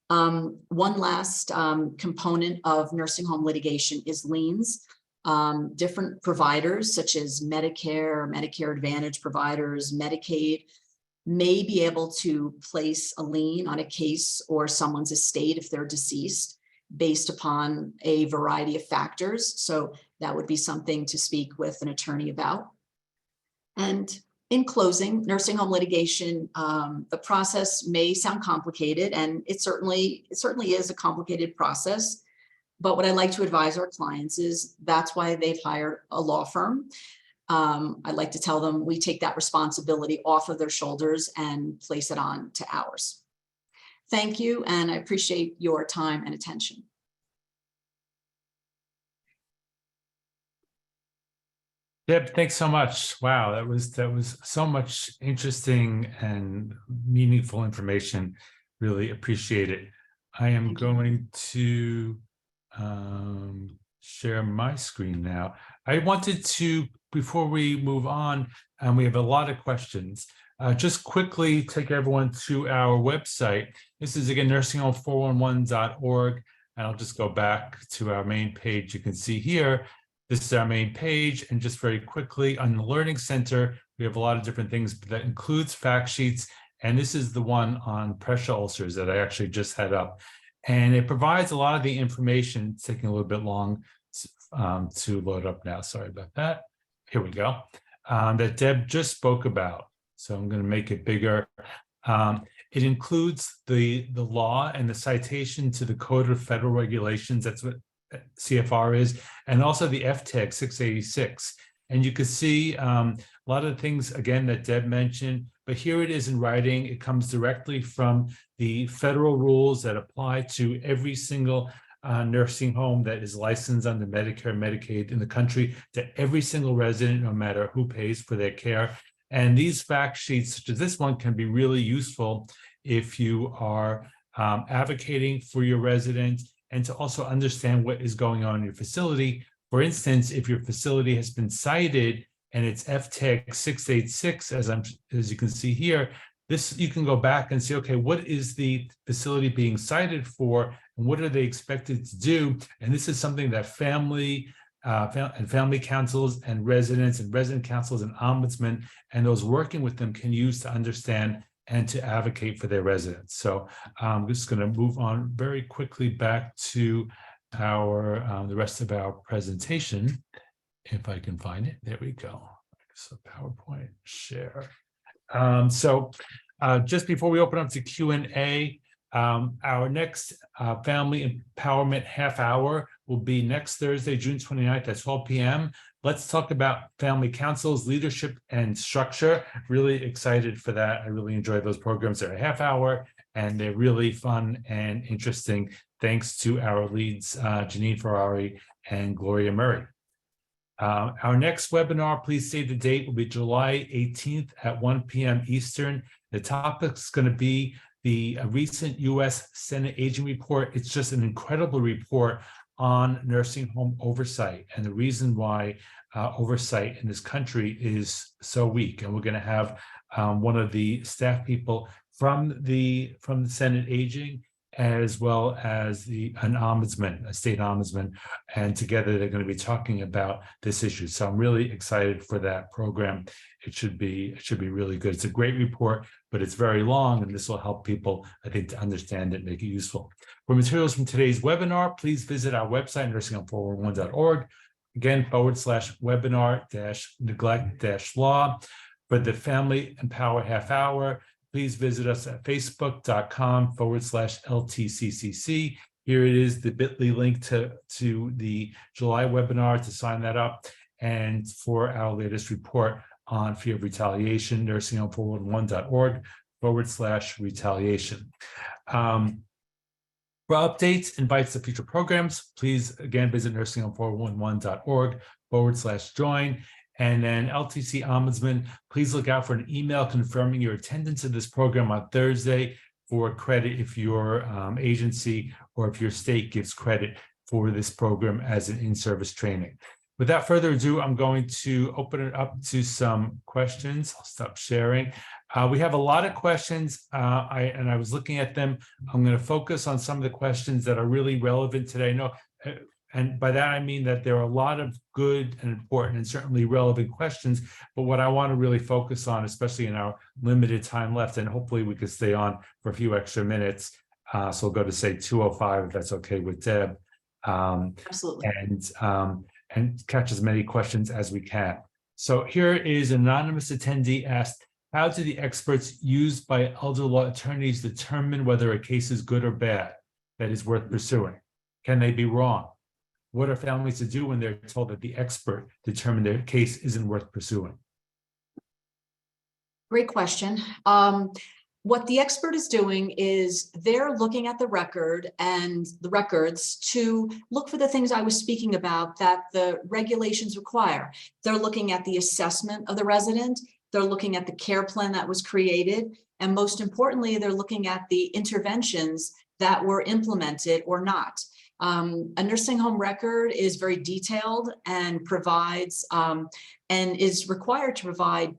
One last component of nursing home litigation is liens. Different providers such as Medicare, Medicare Advantage providers, Medicaid, may be able to place a lien on a case or someone's estate if they're deceased based upon a variety of factors. So that would be something to speak with an attorney about. And in closing, nursing home litigation, the process may sound complicated, and it certainly is a complicated process. But what I like to advise our clients is that's why they've hired a law firm. I'd like to tell them we take that responsibility off of their shoulders and place it on to ours. Thank you, and I appreciate your time and attention. Deb, thanks so much. Wow, that was so much interesting and meaningful information. Really appreciate it. I am going to share my screen now. I wanted to, before we move on, and we have a lot of questions, just quickly take everyone to our website. This is again nursinghomes411.org, and I'll just go back to our main page. You can see here, this is our main page, and just very quickly on the Learning Center, we have a lot of different things, but that includes fact sheets, and this is the one on pressure ulcers that I actually just had up. And it provides a lot of the information. It's taking a little bit long to load up now. Sorry about that. Here we go. That Deb just spoke about. So I'm going to make it bigger. It includes the law and the citation to the Code of Federal Regulations. That's what CFR is, and also the FTEG 686. And you can see a lot of the things, again, that Deb mentioned, but here it is in writing. It comes directly from the federal rules that apply to every single nursing home that is licensed under Medicare and Medicaid in the country, to every single resident, no matter who pays for their care. And these fact sheets, such as this one, can be really useful if you are advocating for your residents and to also understand what is going on in your facility. For instance, if your facility has been cited and it's FTEG 686, as you can see here, this you can go back and see, okay, what is the facility being cited for, and what are they expected to do? And this is something that family councils and resident councils and ombudsman and those working with them can use to understand and to advocate for their residents. So I'm just going to move on very quickly back to our the rest of our presentation, if I can find it. There we go. So PowerPoint share. So just before we open up to Q&A, our next Family Empowerment Half Hour will be next Thursday, June 29th at 12 p.m. Let's talk about family councils, leadership, and structure. Really excited for that. I really enjoy those programs. They're a half hour, and they're really fun and interesting, thanks to our leads, Janine Ferrari and Gloria Murray. Our next webinar, please save the date, will be July 18th at 1 p.m. Eastern. The topic is going to be the recent U.S. Senate Aging Report. It's just an incredible report on nursing home oversight and the reason why oversight in this country is so weak. And we're going to have one of the staff people from the Senate Aging, as well as an ombudsman, a state ombudsman, and together they're going to be talking about this issue. So I'm really excited for that program. It should be really good. It's a great report, but it's very long, and this will help people, I think, to understand it, make it useful. For materials from today's webinar, please visit our website, nursinghomes411.org. Again, /webinar-neglect-law. For the Family Empower Half Hour, please visit us at facebook.com/LTCCC. Here it is, the bit.ly link to the July webinar to sign that up. And for our latest report on fear of retaliation, nursinghomes411.org/retaliation. For updates, invites to future programs, please again visit nursinghomes411.org/join. And then LTC Ombudsman, please look out for an email confirming your attendance at this program on Thursday for credit if your agency or if your state gives credit for this program as an in-service training. Without further ado, I'm going to open it up to some questions. I'll stop sharing. We have a lot of questions, and I was looking at them. I'm going to focus on some of the questions that are really relevant today. No, And by that, I mean that there are a lot of good and important and certainly relevant questions. But what I want to really focus on, especially in our limited time left, and hopefully we could stay on for a few extra minutes. So we'll go to say 2:05, if that's okay with Deb. Absolutely. And catch as many questions as we can. So here is an anonymous attendee asked, how do the experts used by elder law attorneys determine whether a case is good or bad, that is worth pursuing? Can they be wrong? What are families to do when they're told that the expert determined their case isn't worth pursuing? Great question. What the expert is doing is they're looking at the record and the records to look for the things I was speaking about that the regulations require. They're looking at the assessment of the resident. They're looking at the care plan that was created. And most importantly, they're looking at the interventions that were implemented or not. A nursing home record is very detailed and provides and is required to provide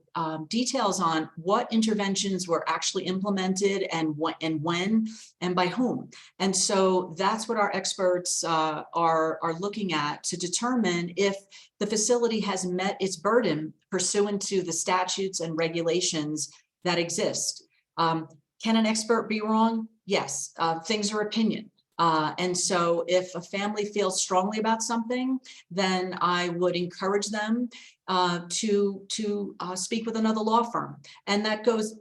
details on what interventions were actually implemented and when and by whom. And so that's what our experts are looking at to determine if the facility has met its burden pursuant to the statutes and regulations that exist. Can an expert be wrong? Yes, things are opinion. And so if a family feels strongly about something, then I would encourage them to speak with another law firm. And that goes,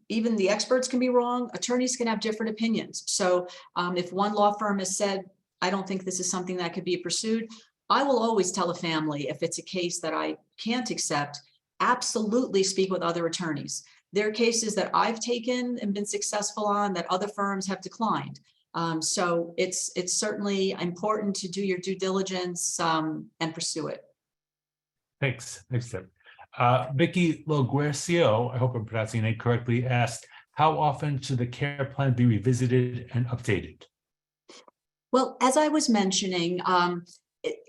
even the experts can be wrong, attorneys can have different opinions. So if one law firm has said, I don't think this is something that could be pursued, I will always tell a family, if it's a case that I can't accept, absolutely speak with other attorneys. There are cases that I've taken and been successful on that other firms have declined. So it's certainly important to do your due diligence and pursue it. Thanks, Deb. Vicky Loguercio, I hope I'm pronouncing your name correctly, asked, how often should the care plan be revisited and updated? Well, as I was mentioning,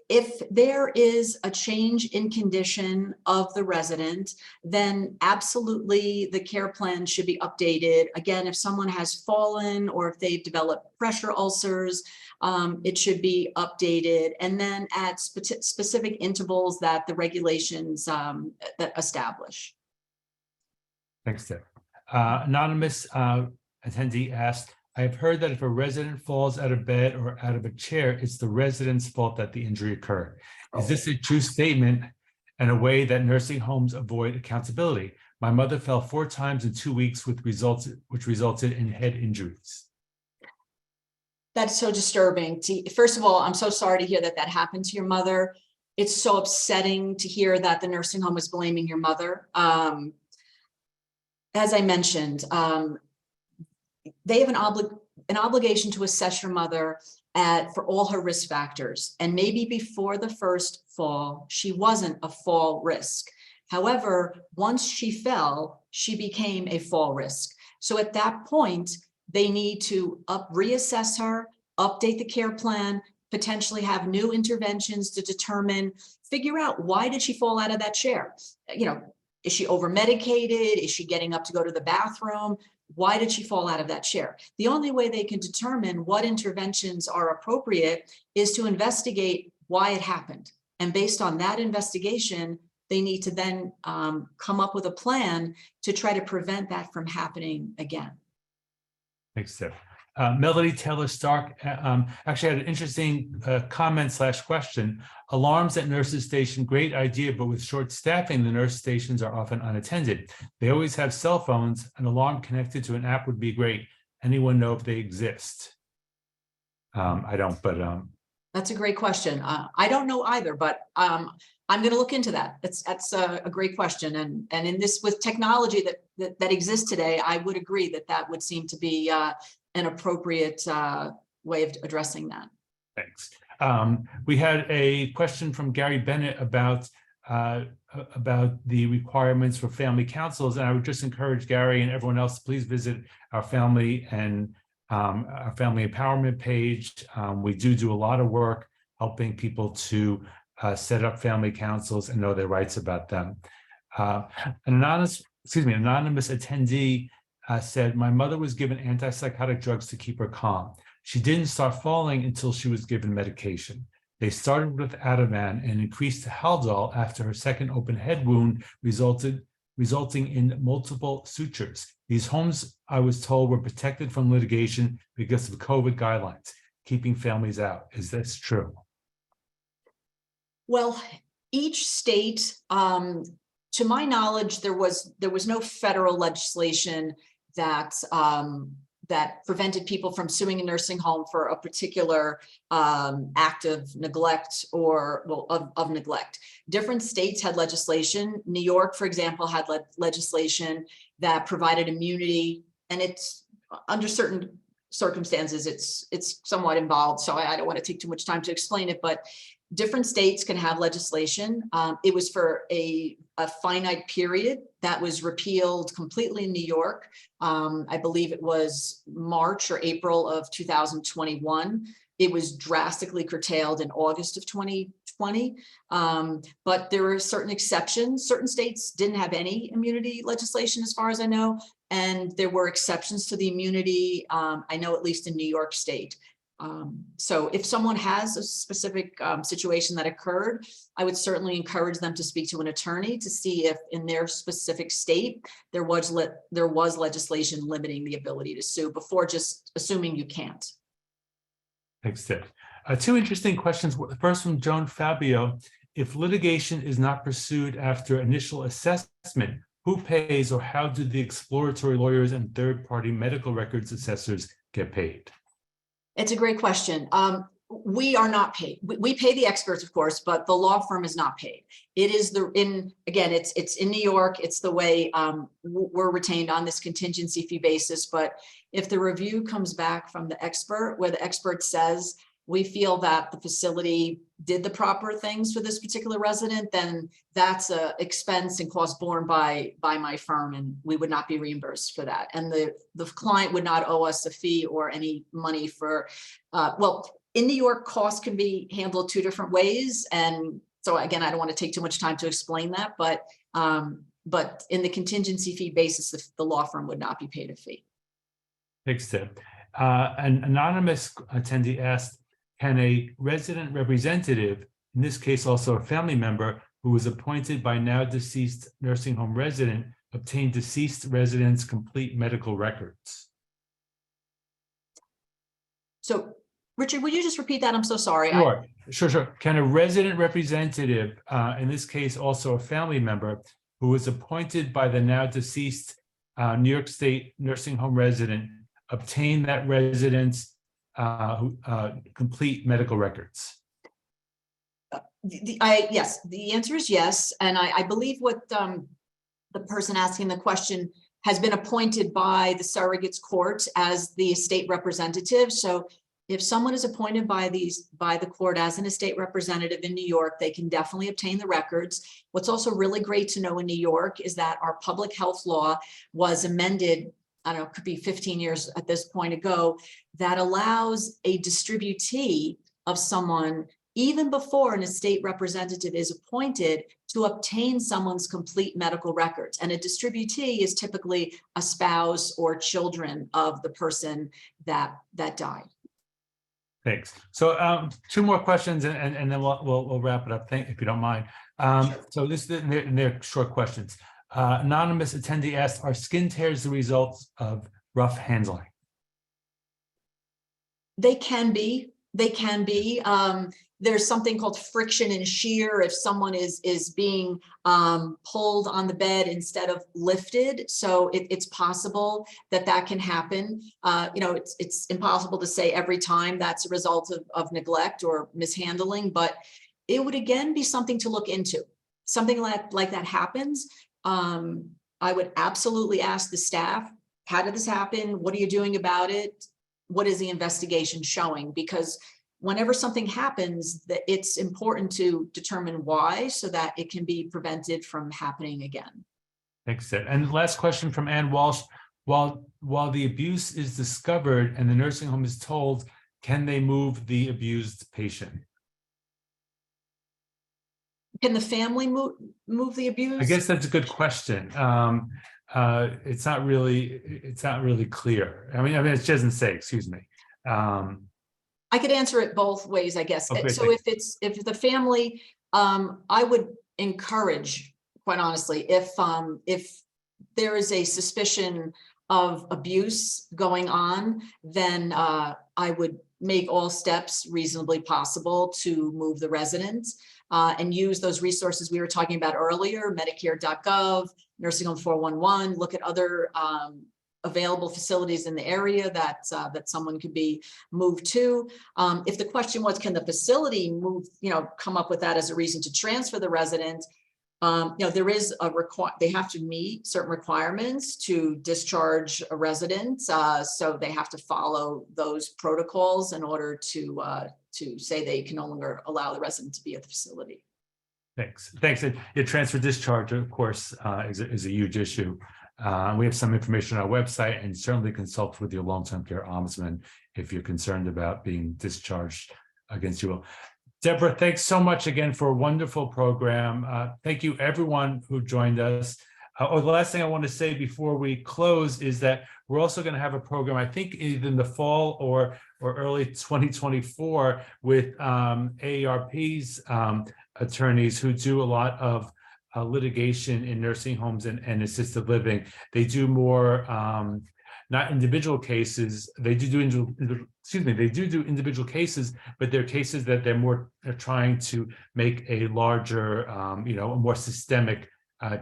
if there is a change in condition of the resident, then absolutely the care plan should be updated. Again, if someone has fallen or if they've developed pressure ulcers, it should be updated. And then at specific intervals that the regulations that establish. Thanks, Deb. Anonymous attendee asked, I have heard that if a resident falls out of bed or out of a chair, it's the resident's fault that the injury occurred. Is this a true statement and a way that nursing homes avoid accountability? My mother fell 4 times in 2 weeks, which resulted in head injuries. That's so disturbing. First of all, I'm so sorry to hear that that happened to your mother. It's so upsetting to hear that the nursing home is blaming your mother. As I mentioned, they have an obligation to assess your mother for all her risk factors. And maybe before the first fall, she wasn't a fall risk. However, once she fell, she became a fall risk. So at that point, they need to reassess her, update the care plan, potentially have new interventions to determine, figure out, why did she fall out of that chair? You know, is she over medicated? Is she getting up to go to the bathroom? Why did she fall out of that chair? The only way they can determine what interventions are appropriate is to investigate why it happened. And based on that investigation, they need to then come up with a plan to try to prevent that from happening again. Thanks, Deb. Melody Taylor Stark actually had an interesting comment / question. Alarms at nurses' station, great idea, but with short staffing, the nurse stations are often unattended. They always have cell phones. An alarm connected to an app would be great. Anyone know if they exist? I don't, but that's a great question. I don't know either, but I'm going to look into that. That's a great question. And in this, with technology that exists today, I would agree that that would seem to be an appropriate way of addressing that. Thanks. We had a question from Gary Bennett about the requirements for family councils, and I would just encourage Gary and everyone else to please visit our family empowerment page. We do a lot of work helping people to set up family councils and know their rights about them. An anonymous attendee said, my mother was given antipsychotic drugs to keep her calm. She didn't start falling until she was given medication. They started with Ativan and increased to Haldol after her second open head wound resulting in multiple sutures. These homes, I was told, were protected from litigation because of COVID guidelines, keeping families out. Is this true? Well, each state, to my knowledge, there was no federal legislation that that prevented people from suing a nursing home for a particular act of neglect or of neglect. Different states had legislation. New York, for example, had legislation that provided immunity, and it's under certain circumstances, it's somewhat involved. So I don't want to take too much time to explain it, but different states can have legislation. It was for a finite period that was repealed completely in New York. I believe it was March or April of 2021. It was drastically curtailed in August of 2020. But there were certain exceptions. Certain states didn't have any immunity legislation, as far as I know. And there were exceptions to the immunity, I know, at least in New York State. So if someone has a specific situation that occurred, I would certainly encourage them to speak to an attorney to see if in their specific state there was legislation limiting the ability to sue before just assuming you can't. Thanks, Ted. Two interesting questions. First from Joan Fabio. If litigation is not pursued after initial assessment, who pays or how do the exploratory lawyers and third-party medical records assessors get paid? It's a great question. We are not paid. We pay the experts, of course, but the law firm is not paid. It is again, it's in New York. It's the way we're retained on this contingency fee basis. But if the review comes back from the expert, where the expert says, we feel that the facility did the proper things for this particular resident, then that's an expense and cost borne by my firm, and we would not be reimbursed for that. And the client would not owe us a fee or any money for, well, in New York, costs can be handled two different ways. And so again, I don't want to take too much time to explain that, but in the contingency fee basis, the law firm would not be paid a fee. Thanks, Ted. An anonymous attendee asked, can a resident representative, in this case also a family member who was appointed by now deceased nursing home resident, obtain deceased residents' complete medical records? So, Richard, would you just repeat that? I'm so sorry. Sure. Can a resident representative, in this case also a family member, who was appointed by the now deceased New York State nursing home resident, obtain that resident's complete medical records? Yes, the answer is yes. And I believe what the person asking the question has been appointed by the surrogates court as the estate representative. So if someone is appointed by the court as an estate representative in New York, they can definitely obtain the records. What's also really great to know in New York is that our public health law was amended, I don't know, it could be 15 years at this point ago, that allows a distributee of someone, even before an estate representative is appointed, to obtain someone's complete medical records. And a distributee is typically a spouse or children of the person that died. Thanks. So two more questions and then we'll wrap it up, if you don't mind. So they're short questions. Anonymous attendee asked, are skin tears the result of rough handling? They can be. There's something called friction and shear if someone is being pulled on the bed instead of lifted. So it's possible that can happen. It's impossible to say every time that's a result of neglect or mishandling, but it would again be something to look into. Something like that happens. I would absolutely ask the staff, how did this happen? What are you doing about it? What is the investigation showing? Because whenever something happens, that it's important to determine why so that it can be prevented from happening again. Thanks, Ed. And last question from Ann Walsh. While the abuse is discovered and the nursing home is told, can they move the abused patient? Can the family move the abused? I guess that's a good question. It's not really clear. I mean, it doesn't say, excuse me. I could answer it both ways, I guess. Okay, So if the family, I would encourage, quite honestly, if there is a suspicion of abuse going on, then I would make all steps reasonably possible to move the resident and use those resources we were talking about earlier, Medicare.gov, Nursing Home 411, look at other available facilities in the area that someone could be moved to. If the question was, can the facility move, come up with that as a reason to transfer the resident? There is they have to meet certain requirements to discharge a resident. So they have to follow those protocols in order to say they can no longer allow the resident to be at the facility. Thanks. And your transfer discharge, of course, is a huge issue. We have some information on our website, and certainly consult with your long-term care ombudsman if you're concerned about being discharged against your will. Deborah, thanks so much again for a wonderful program. Thank you, everyone who joined us. The last thing I want to say before we close is that we're also going to have a program, I think either in the fall or early 2024, with AARP's attorneys who do a lot of litigation in nursing homes and assisted living. They do more not individual cases. They do individual cases, but they're cases that they're trying to make a larger, a more systemic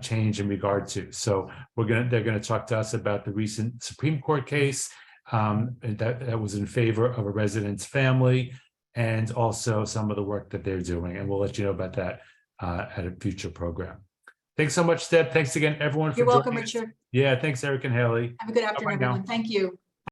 change in regard to. So they're gonna talk to us about the recent Supreme Court case that was in favor of a resident's family, and also some of the work that they're doing. And we'll let you know about that at a future program. Thanks so much, Deb. Thanks again, everyone. You're welcome, Richard. Yeah, thanks, Eric and Haley. Have a good afternoon, everyone. Thank you.